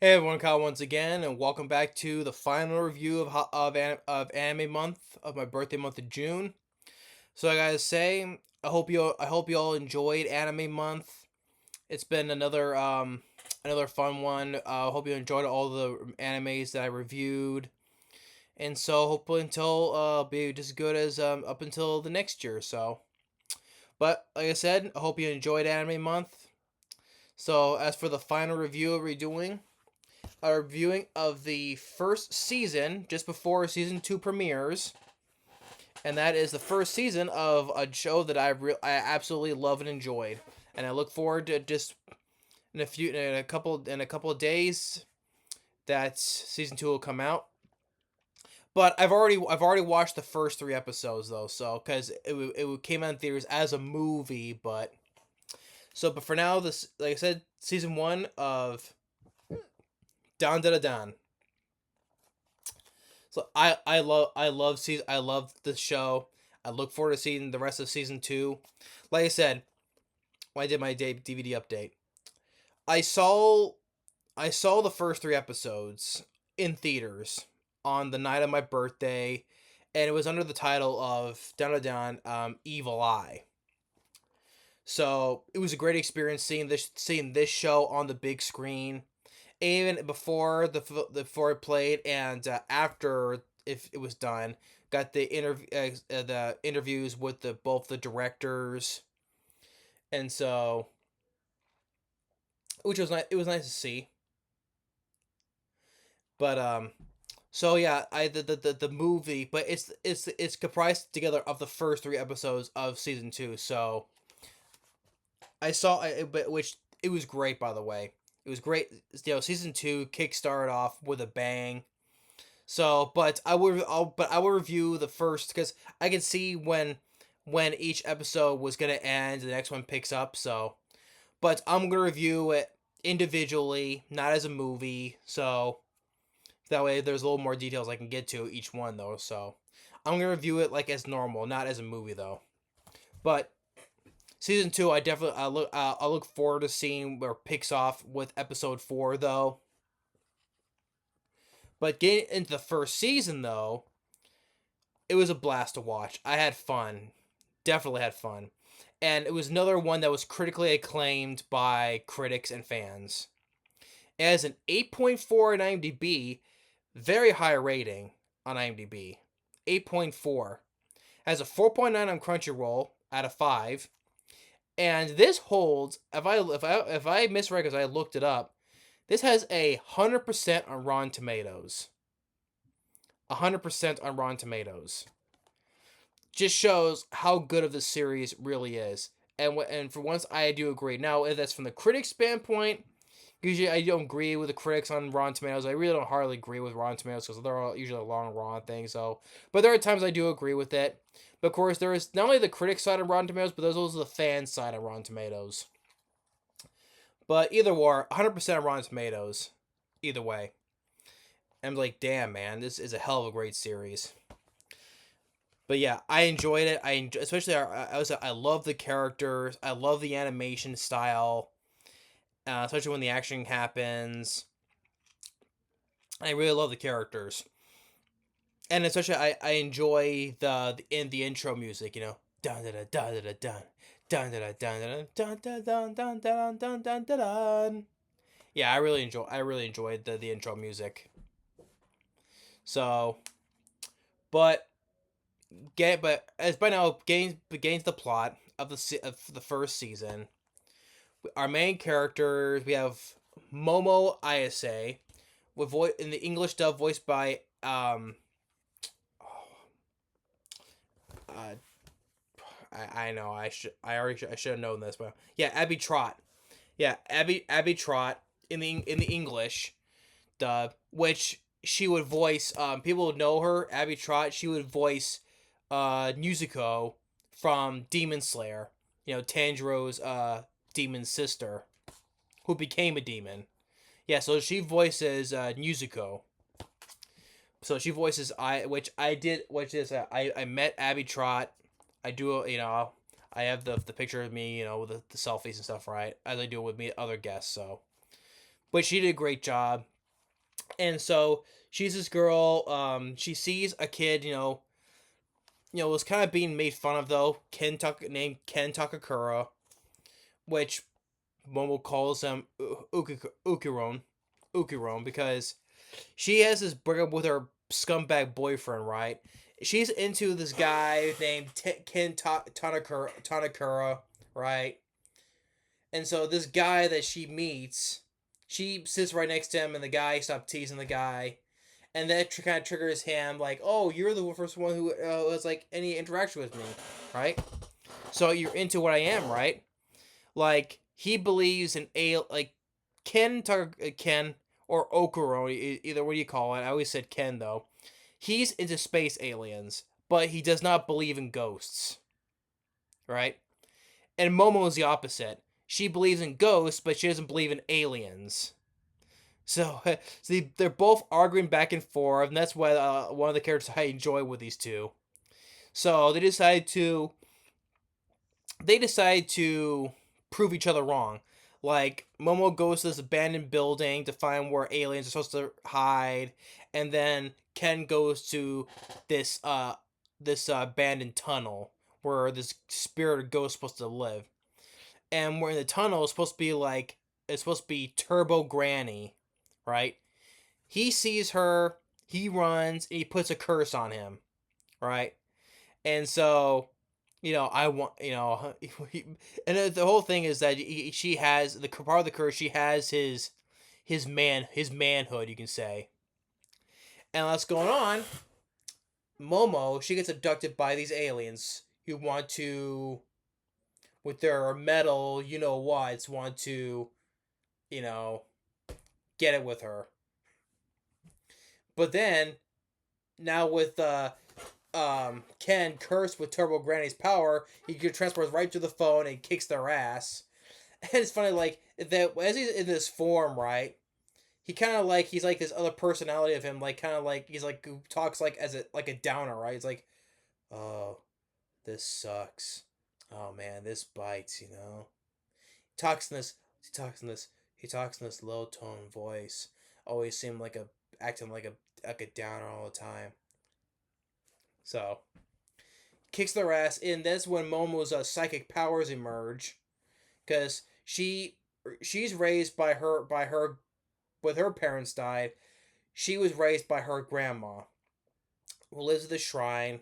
Hey everyone, Kyle once again, and welcome back to the final review of Anime Month of my birthday month of June. So I gotta say, I hope you all enjoyed Anime Month. It's been another fun one. I hope you enjoyed all the animes that I reviewed, and so hopefully until be just as good as up until the next year. So, but like I said, I hope you enjoyed Anime Month. So as for the final review we're doing. A reviewing of the first season just before season 2 premieres, and that is the first season of a show that I absolutely love and enjoyed, and I look forward to just in a couple of days that season 2 will come out. But I've already watched the first 3 episodes though, so because it came out in theaters as a movie, but for now, this, like I said, season 1 of Dandadan. So I love the show. I look forward to seeing the rest of season 2. Like I said, when I did my DVD update, I saw I saw the first 3 episodes in theaters on the night of my birthday, and it was under the title of Dandadan, Evil Eye. So it was a great experience seeing this show on the big screen, even before it played and after if it was done. Got the interviews with the both the directors, and so which was nice. It was nice to see. But so yeah, the movie, but it's comprised together of the first 3 episodes of season 2. So I saw it, but which it was great, by the way. It was great. Season 2 kickstarted off with a bang. So, but I will review the first because I can see when each episode was gonna end, the next one picks up. So, but I'm gonna review it individually, not as a movie. So that way, there's a little more details I can get to each one though. So, I'm gonna review it like as normal, not as a movie though. But season 2, I look forward to seeing where it picks off with episode 4 though. But getting into the first season though, it was a blast to watch. I had fun. Definitely had fun. And it was another one that was critically acclaimed by critics and fans. It has an 8.4 on IMDb, very high rating on IMDb. 8.4. Has a 4.9 on Crunchyroll out of 5. And this holds, if I misread because I looked it up, this has 100% on Rotten Tomatoes. 100% on Rotten Tomatoes. Just shows how good of the series really is. And for once, I do agree. Now, if that's from the critics' standpoint, usually I don't agree with the critics on Rotten Tomatoes. I really don't hardly agree with Rotten Tomatoes because they're all usually a long Rotten thing. So, but there are times I do agree with it. But of course, there is not only the critics side of Rotten Tomatoes, but there's also the fan side of Rotten Tomatoes. But either way, 100% of Rotten Tomatoes. Either way, I'm like, damn man, this is a hell of a great series. But yeah, I enjoyed it. Especially I love the characters. I love the animation style, especially when the action happens. I really love the characters, and especially I enjoy the intro music. Dun dun dun dun dun dun dun dun dun dun dun dun dun dun dun dun dun dun. Yeah, I really enjoyed the intro music. So, but but as by now gains the plot of the first season. Our main characters, we have Momo Ayase, with in the English dub voiced by uh I know I should have known this, but yeah, Abby Trot. Yeah, Abby Trot in the English dub, which she would voice. People would know her. Abby Trot. She would voice Nezuko from Demon Slayer. Tanjiro's demon sister, who became a demon. Yeah, so she voices Nezuko. So she voices which is I met Abby Trot. I do I have the picture of me with the selfies and stuff, right, as I do with me other guests. So, but she did a great job. And so she's this girl. She sees a kid. Was kind of being made fun of though. Named Ken Takakura, which Momo calls him Ukiron, because she has this breakup with her scumbag boyfriend, right? She's into this guy named Tanakura, right? And so this guy that she meets, she sits right next to him, and the guy stops teasing the guy, and that kind of triggers him, like, oh, you're the first one who has like any interaction with me, right? So you're into what I am, right? Like he believes in Ken or Okuro, either what do you call it? I always said Ken though. He's into space aliens, but he does not believe in ghosts, right? And Momo is the opposite. She believes in ghosts, but she doesn't believe in aliens. So, they're both arguing back and forth, and that's what one of the characters I enjoy with these two. So they decide to prove each other wrong. Like Momo goes to this abandoned building to find where aliens are supposed to hide, and then Ken goes to this abandoned tunnel where this spirit or ghost is supposed to live. And we're in the tunnel. It's supposed to be Turbo Granny, right? He sees her, he runs, and he puts a curse on him, right? And so, I want, and the whole thing is that she has the part of the curse. She has his manhood, you can say. And what's going on? Momo, she gets abducted by these aliens who want to, with their metal, want to, you know, get it with her. But then, now with Ken cursed with Turbo Granny's power, he can transport right to the phone and kicks their ass. And it's funny, like that as he's in this form, right? He kind of like he's like this other personality of him, like kind of like he's like who talks like as a downer, right? He's like, oh, this sucks. Oh man, this bites. He talks in this. He talks in this. He talks in this low tone voice. Always seemed like acting like a downer all the time. So kicks their ass, and that's when Momo's psychic powers emerge, because she's raised by her with her parents died. She was raised by her grandma, who lives at the shrine.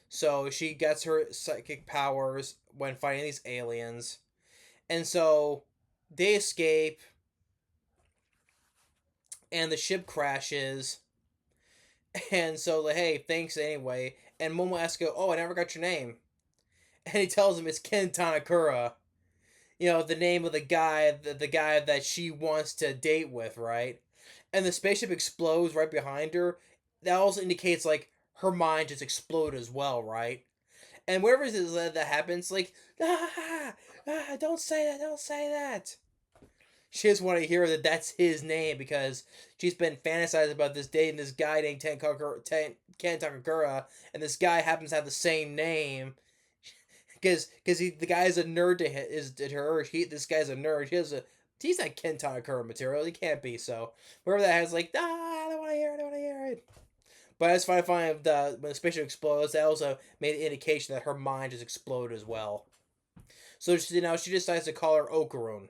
So she gets her psychic powers when fighting these aliens, and so they escape, and the ship crashes. And so, like, hey, thanks anyway. And Momo asks, "Oh, I never got your name." And he tells him it's Ken Tanakura. The name of the guy that she wants to date with, right? And the spaceship explodes right behind her. That also indicates like her mind just exploded as well, right? And whenever it is that happens, like don't say that, don't say that. She just want to hear that that's his name, because she's been fantasizing about this dating this guy named Ken Takakura, and this guy happens to have the same name. Because the guy's a nerd to her. This guy's a nerd. He's not Ken Takakura material. He can't be. So wherever that has like, I don't want to hear it. I don't want to hear it. But it's fine. When the spaceship explodes, that also made an indication that her mind just exploded as well. So she decides to call her Okarun.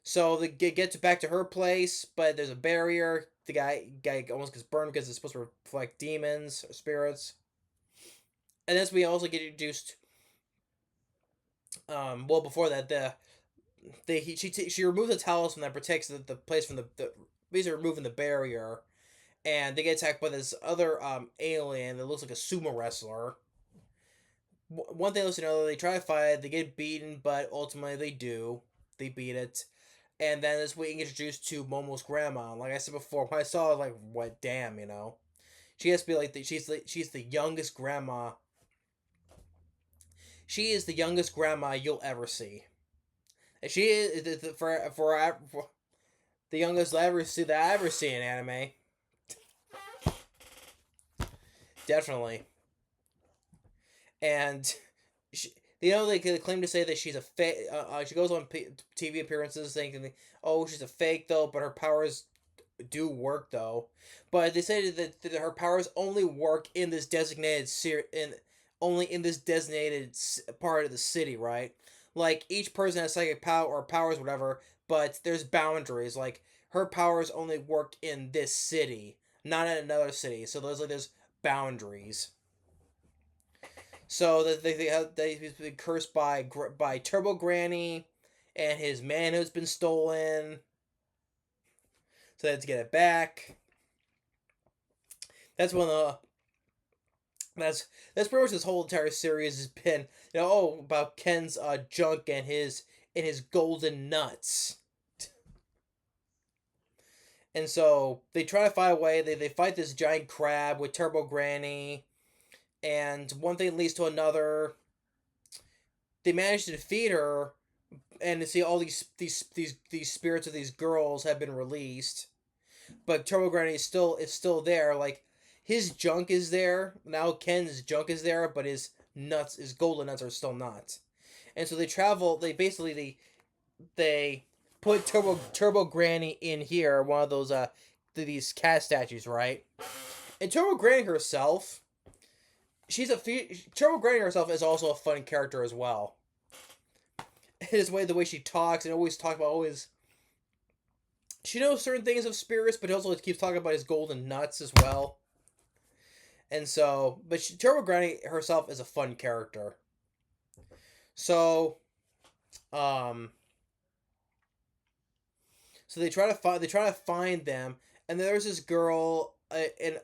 So they get back to her place, but there's a barrier. The guy almost gets burned because it's supposed to reflect demons or spirits. And then we also get introduced. Well, before that, she removes the talisman that protects the place from the basically removing the barrier, and they get attacked by this other alien that looks like a sumo wrestler. One thing, they try to fight, they get beaten, but ultimately they beat it. And then this we introduced to Momo's grandma. Like I said before, when I saw it, like, what, damn, she has to be like she's the youngest grandma. She is the youngest grandma you'll ever see. She is for the youngest I ever see in anime. Definitely. And they claim to say that she's a fake. She goes on TV appearances saying, "Oh, she's a fake though, but her powers do work though, but they say that her powers only work in this designated only in this designated part of the city, right? Like each person has psychic power or powers, whatever, but there's boundaries. Like her powers only work in this city, not in another city. So there's boundaries. So that he's been cursed by Turbo Granny, and his manhood's been stolen. So they have to get it back. That's one of the that's pretty much this whole entire series has been, about Ken's junk and his golden nuts. And so they try to find a way. They fight this giant crab with Turbo Granny, and one thing leads to another. They manage to defeat her, and to see all these spirits of these girls have been released, but Turbo Granny is still there. Like his junk is there now. Ken's junk is there, but his golden nuts are still not. And so they travel. They put Turbo Granny in here, one of those these cat statues, right? And Turbo Granny herself, Turbo Granny herself is also a fun character as well. His way, the way she talks, and always talk about always. She knows certain things of spirits, but also keeps talking about his golden nuts as well. And so, but Turbo Granny herself is a fun character. So, um, so they try to find them, and there's this girl in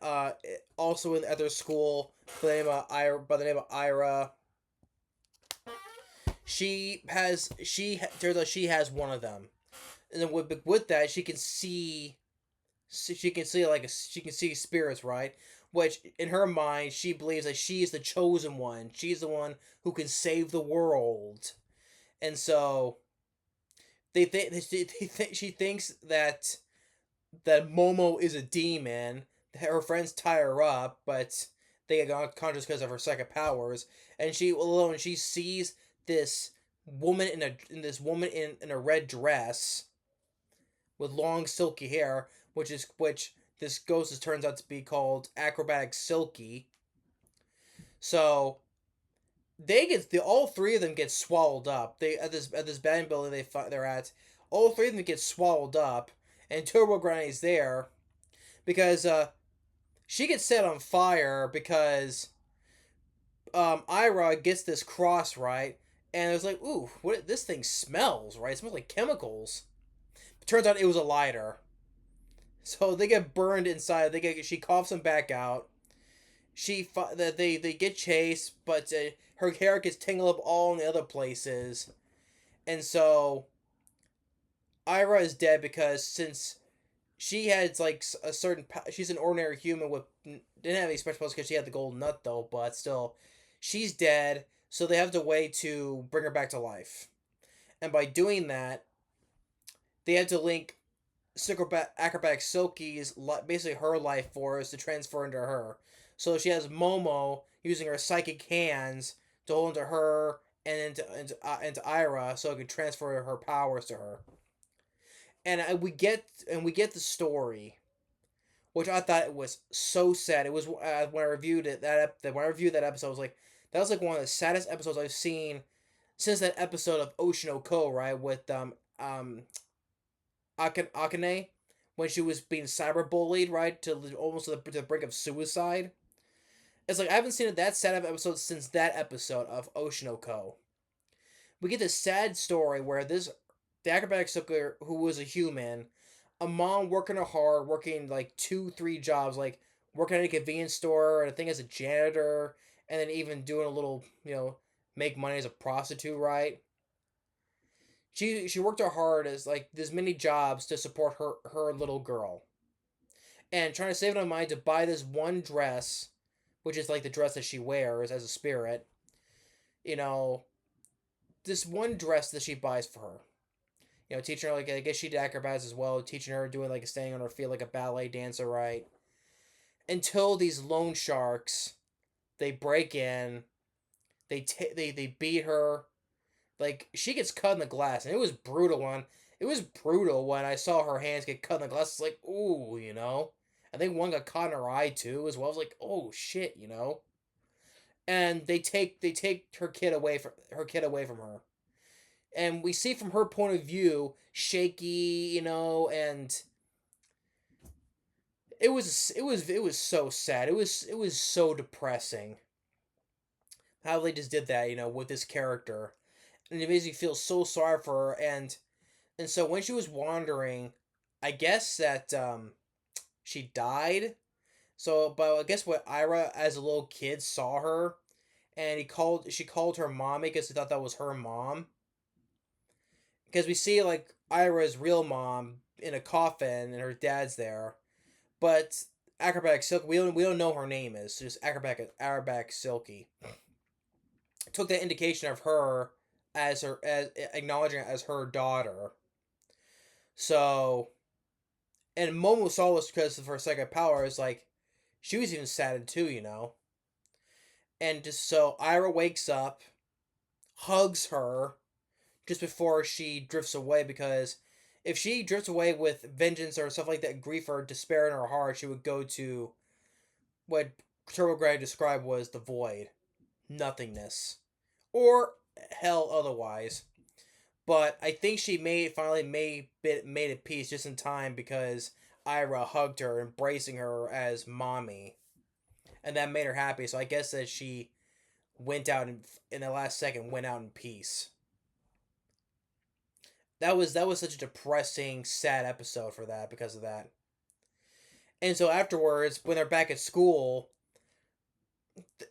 also at their school by the name of Ira. Turns out she has one of them, and then with that she can see spirits, right? Which in her mind she believes that she's the chosen one. She's the one who can save the world, and so she thinks that Momo is a demon. Her friends tie her up, but they get unconscious because of her psychic powers, and she sees this woman in a red dress with long silky hair, which this ghost turns out to be called Acrobatic Silky. So all three of them get swallowed up. They at this band building they're at, all three of them get swallowed up, and Turbo Granny's there because she gets set on fire because Ira gets this cross, right, and it's like, ooh, what this thing smells, right? It smells like chemicals. Turns out it was a lighter. So they get burned inside. She coughs them back out. They get chased, but her hair gets tangled up all in the other places, and so Ira is dead because since she had like a certain, she's an ordinary human with didn't have any special powers because she had the golden nut though, but still, she's dead. So they have to wait to bring her back to life, and by doing that, they have to link Acrobatic Silky's basically her life force to transfer into her. So she has Momo using her psychic hands to hold into her and into Ira, so it can transfer her powers to her. And we get the story, which I thought it was so sad. It was when I reviewed it when I reviewed that episode, I was like, that was like one of the saddest episodes I've seen since that episode of Oshinoko, right, with Akane, when she was being cyberbullied, right, to almost to the brink of suicide. It's like I haven't seen that sad of episode since that episode of Oshinoko. We get this sad story where the acrobatic sucker who was a human, a mom working hard, working like 2-3 jobs, like working at a convenience store and I think as a janitor, and then even doing a little, make money as a prostitute, right? She worked her hard as like there's many jobs to support her little girl, and trying to save enough money to buy this one dress, which is like the dress that she wears as a spirit. You know, this one dress that she buys for her. Teaching her like I guess she did acrobats as well, teaching her doing like staying on her feet like a ballet dancer, right? Until these loan sharks, they break in, they beat her, like she gets cut in the glass, and it was brutal one. It was brutal when I saw her hands get cut in the glass. Like, ooh, you know. I think one got caught in her eye too, as well. I was like, oh shit, you know. And they take her kid away from her, and we see from her point of view, shaky, you know, and it was so sad. It was so depressing how they just did that, you know, with this character, and it makes me feel so sorry for her. And so when she was wandering, I guess that she died. So, but I guess what Ira as a little kid saw her, and she called her mommy because he thought that was her mom. Because we see like Ira's real mom in a coffin and her dad's there, but Acrobatic Silky, we don't know her name is, so just Acrobatic Silky took that indication of her as acknowledging it as her daughter. So, and Momo saw this because of her second power is like she was even saddened too, you know. And just so Ira wakes up, hugs her just before she drifts away, because if she drifts away with vengeance or stuff like that, grief or despair in her heart, she would go to what Turbo Granny described was the void, nothingness, or hell otherwise. But I think she finally made it peace just in time because Ira hugged her, embracing her as mommy, and that made her happy. So I guess that she went out in the last second went out in peace. That was such a depressing, sad episode for that because of that. And so afterwards, when they're back at school,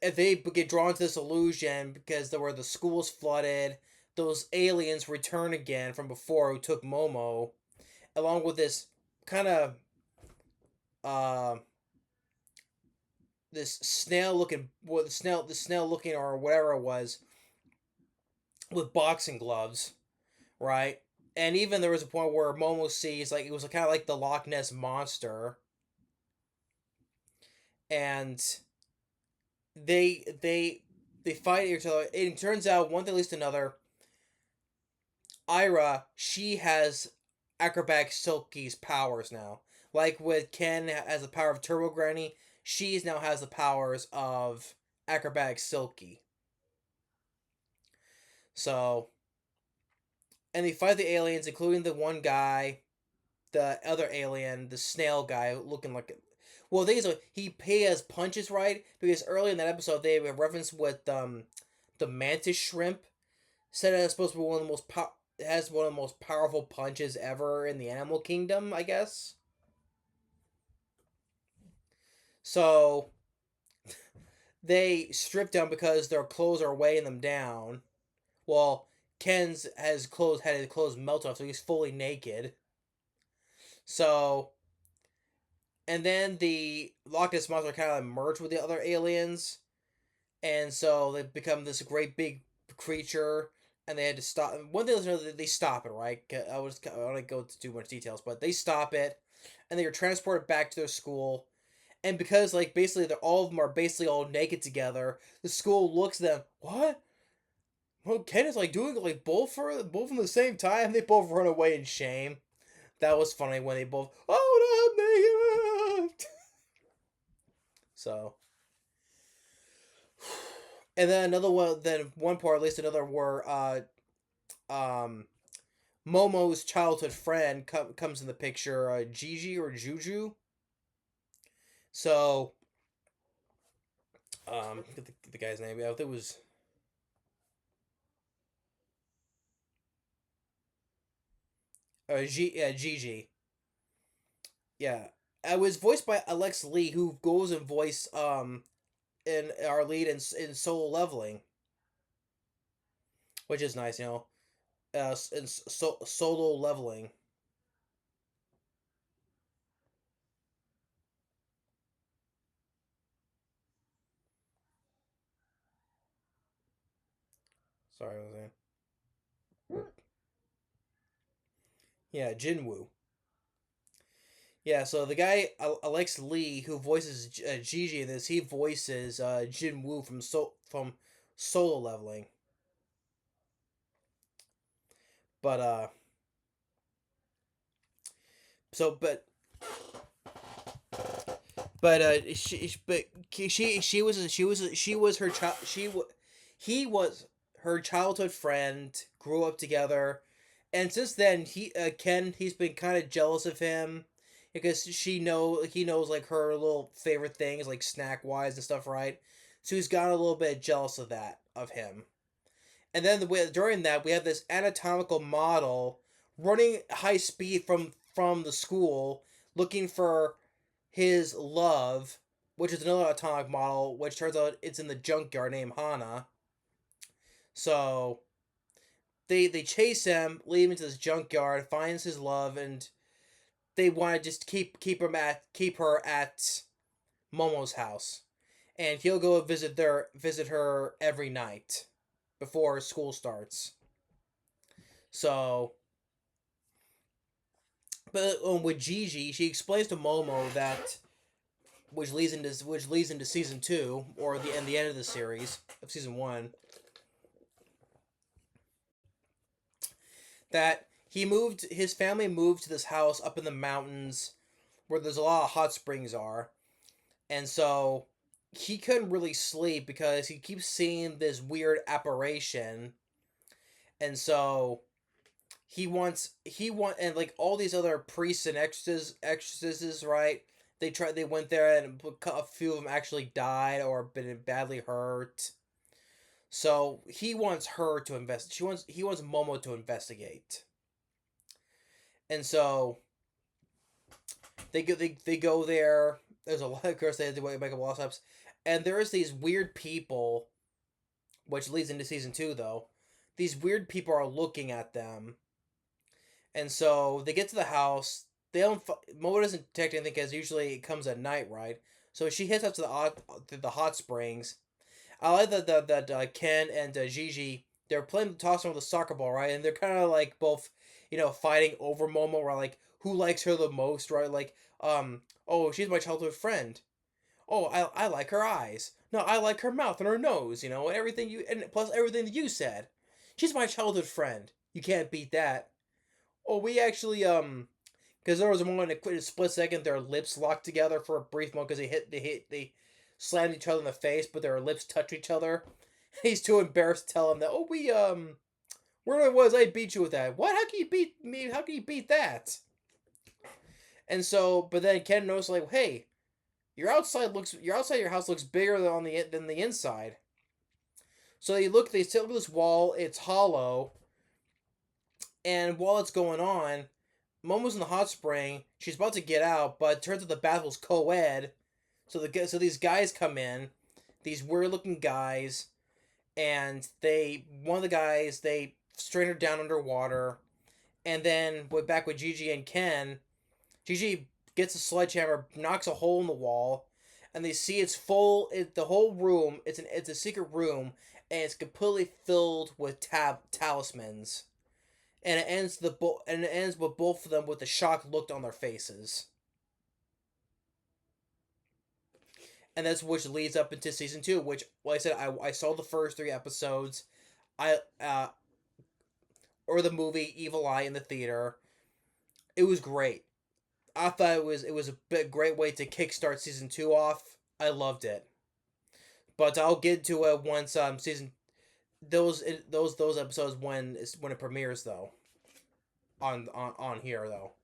they get drawn to this illusion because where the school's flooded. Those aliens return again from before who took Momo, along with this kind of uh this snail looking, well, the snail looking or whatever it was, with boxing gloves, right? And even there was a point where Momo sees like it was kind of like the Loch Ness monster, and they fight each other. It turns out one thing leads to another. Ira, she has Acrobatic Silky's powers now. Like with Ken has the power of Turbo Granny, she now has the powers of Acrobatic Silky. So, and they fight the aliens, including the one guy, the other alien, the snail guy looking like. Well, the thing is, he has punches right because early in that episode they have a reference with the mantis shrimp. Said it's supposed to be one of the it has one of the most powerful punches ever in the animal kingdom, I guess. So they strip down because their clothes are weighing them down. Well, Ken's has clothes had his clothes melt off, so he's fully naked. So, and then the Loch Ness monster kind of merge with the other aliens, and so they become this great big creature. And they had to stop. One thing they stop it, right? I don't want to go into too much details, but they stop it, and they are transported back to their school. And because like basically they're all of them are basically all naked together, the school looks at them. What? Well, Ken is like doing like both at the same time. They both run away in shame. That was funny when they both oh no, naked. So, and then another one. Then one part, at least another, where um Momo's childhood friend comes in the picture, Gigi or Juju. So, get the guy's name. Yeah, it was Gigi. Yeah, it was voiced by Alex Lee, who goes and voice in our lead in Solo Leveling, which is nice, you know. In Solo Leveling. Sorry, what was I saying? Yeah, Jinwoo. Yeah, so the guy Alex Lee who voices Gigi in this, he voices Jinwoo from Solo Leveling. But So, she was her child. He was her childhood friend. Grew up together, and since then Ken, he's been kind of jealous of him because he knows like her little favorite things like snack wise and stuff, right? So he's got a little bit jealous of that of him. And then during that we have this anatomical model running high speed from the school looking for his love, which is another atomic model, which turns out it's in the junkyard named Hana. So they chase him, lead him into this junkyard, finds his love, and they want to just keep her at Momo's house, and he'll go visit her every night before school starts. So, but with Gigi, she explains to Momo that which leads into season two or the end of the series of season one, that his family moved to this house up in the mountains where there's a lot of hot springs are, and so he couldn't really sleep because he keeps seeing this weird apparition, and so and like all these other priests and exorcists, right? They went there and a few of them actually died or been badly hurt. So he wants her to invest. He wants Momo to investigate, and so they go there. There's a lot of course they had to make a lot of steps, and there's these weird people, which leads into season two though. These weird people are looking at them, and so they get to the house. They don't. Momo doesn't detect anything because usually it comes at night, right? So she heads up to the hot springs. I like that Ken and Gigi, they're playing tossing with a soccer ball, right? And they're kind of like both, fighting over Momo, right? Like who likes her the most, right? Like, oh, she's my childhood friend. Oh, I like her eyes. No, I like her mouth and her nose. Everything and plus everything that you said. She's my childhood friend. You can't beat that. Oh, we actually because there was a moment in a split second their lips locked together for a brief moment because they slammed each other in the face, but their lips touch each other. He's too embarrassed to tell him that. Oh, where it was I beat you with that. What? How can you beat me? How can you beat that? And so, but then Ken knows like, hey, your outside your house looks bigger than the inside. So they still look at this wall. It's hollow, and while it's going on, Momo's in the hot spring. She's about to get out, but it turns out the bath was co-ed. So these guys come in, these weird looking guys, and one of the guys they strain her down underwater, and then back with Gigi and Ken, Gigi gets a sledgehammer, knocks a hole in the wall, and they see it's full. The whole room it's a secret room, and it's completely filled with talismans, and it ends with both of them with a shocked look on their faces. And that's which leads up into season two. Which, like I said, I saw the first three episodes, or the movie Evil Eye in the theater. It was great. I thought it was a great way to kickstart season two off. I loved it, but I'll get to it once season those episodes when it premieres though. On here though.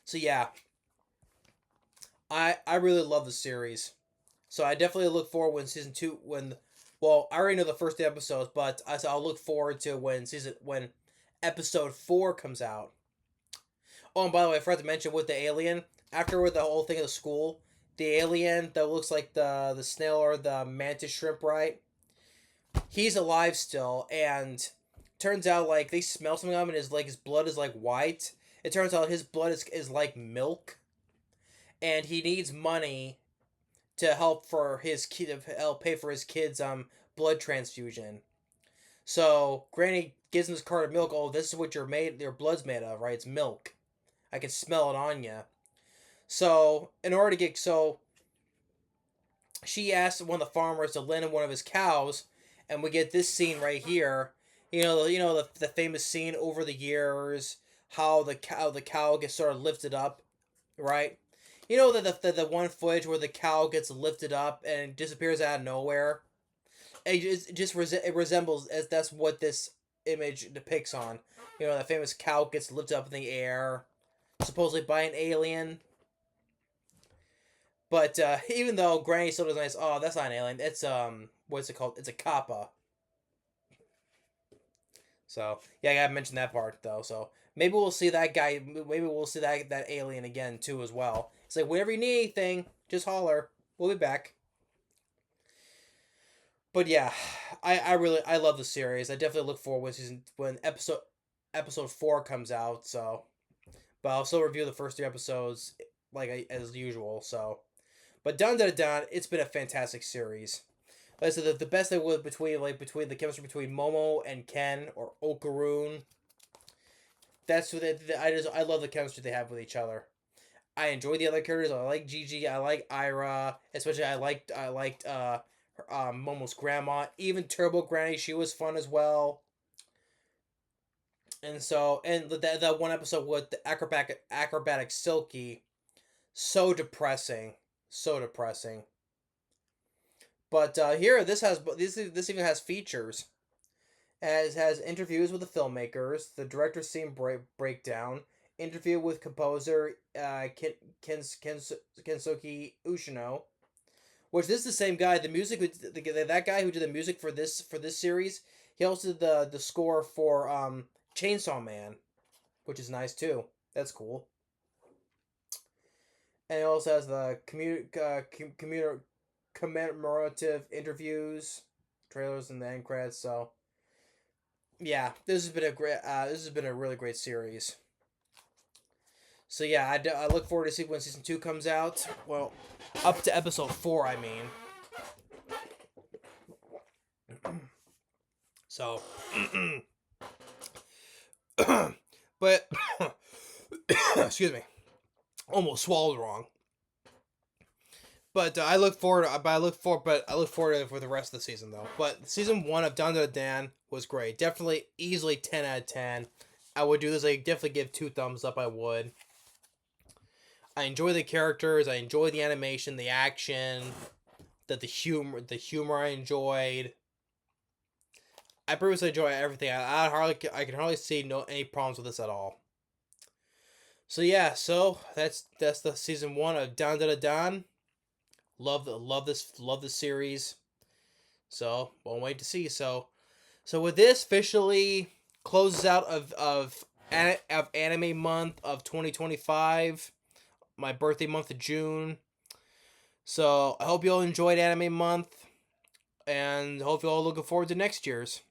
So yeah, I really love the series. So I definitely look forward when season two well, I already know the first episodes, but I'll look forward to when episode 4 comes out. Oh, and by the way, I forgot to mention with the alien after with the whole thing of the school, the alien that looks like the snail or the mantis shrimp, right? He's alive still, and turns out like they smell something on him, and his blood is like white. It turns out his blood is like milk, and he needs money to help for his kid to help pay for his kid's blood transfusion. So Granny gives him this cart of milk. Oh, this is what your blood's made of, right? It's milk. I can smell it on you. So in order to get she asks one of the farmers to lend him one of his cows, and we get this scene right here. The famous scene over the years how the cow gets sort of lifted up, right? You know the one footage where the cow gets lifted up and disappears out of nowhere. It resembles as that's what this image depicts on. You know, the famous cow gets lifted up in the air, supposedly by an alien. But even though Granny still doesn't, oh, that's not an alien. It's what's it called? It's a kappa. So yeah, I gotta mention that part though. So maybe we'll see that guy. Maybe we'll see that alien again too as well. It's like whenever you need anything, just holler. We'll be back. But yeah, I love the series. I definitely look forward when episode 4 comes out. So, but I'll still review the first 3 episodes as usual. So, but Dandadan, it's been a fantastic series. Like I said, the best thing was between the chemistry between Momo and Ken or Okaroon. That's what I love the chemistry they have with each other. I enjoy the other characters. I like Gigi. I like Ira. Especially I liked Momo's grandma. Even Turbo Granny, she was fun as well. And that one episode with the acrobatic Silky, so depressing, so depressing. But here, this even has features. Has interviews with the filmmakers, the director's scene breakdown, interview with composer Kensuke Ushino, which this is the same guy. The music, that guy who did the music for this series, he also did the score for Chainsaw Man, which is nice too. That's cool. And it also has the commemorative interviews, trailers, and the end credits. So yeah, this has been a really great series. So yeah, I look forward to see when season 2 comes out. Well, up to episode 4, I mean. So, but excuse me, almost swallowed wrong. But I look forward. But I look forward to it for the rest of the season though. But season 1 of Dandadan was great. Definitely, easily 10 out of 10. I would do this. I definitely give 2 thumbs up. I would. I enjoy the characters. I enjoy the animation, the action, the humor. The humor I enjoyed. I pretty much enjoy everything. I can hardly see any problems with this at all. So yeah, that's the season 1 of Dandadan. Love this series. So won't wait to see. So with this officially closes out of anime month of 2025, my birthday month of June. So I hope you all enjoyed anime month, and hope you all looking forward to next year's.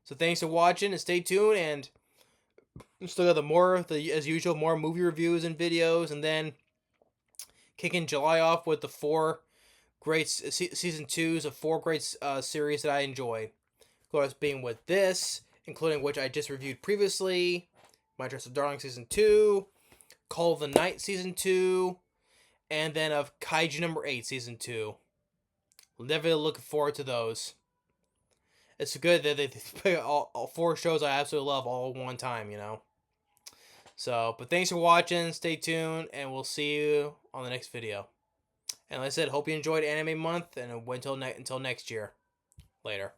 So thanks for watching and stay tuned, and still got as usual, more movie reviews and videos, and then kicking July off with the 4 great season 2s of 4 great series that I enjoyed. Of course, being with this, including which I just reviewed previously, My Dress of Darling season 2, Call of the Night season 2, and then of Kaiju number 8 season 2. Definitely looking forward to those. It's good that they pick all 4 shows I absolutely love all at one time, you know. So, but thanks for watching, stay tuned, and we'll see you on the next video. And like I said, hope you enjoyed Anime Month, and until next year. Later.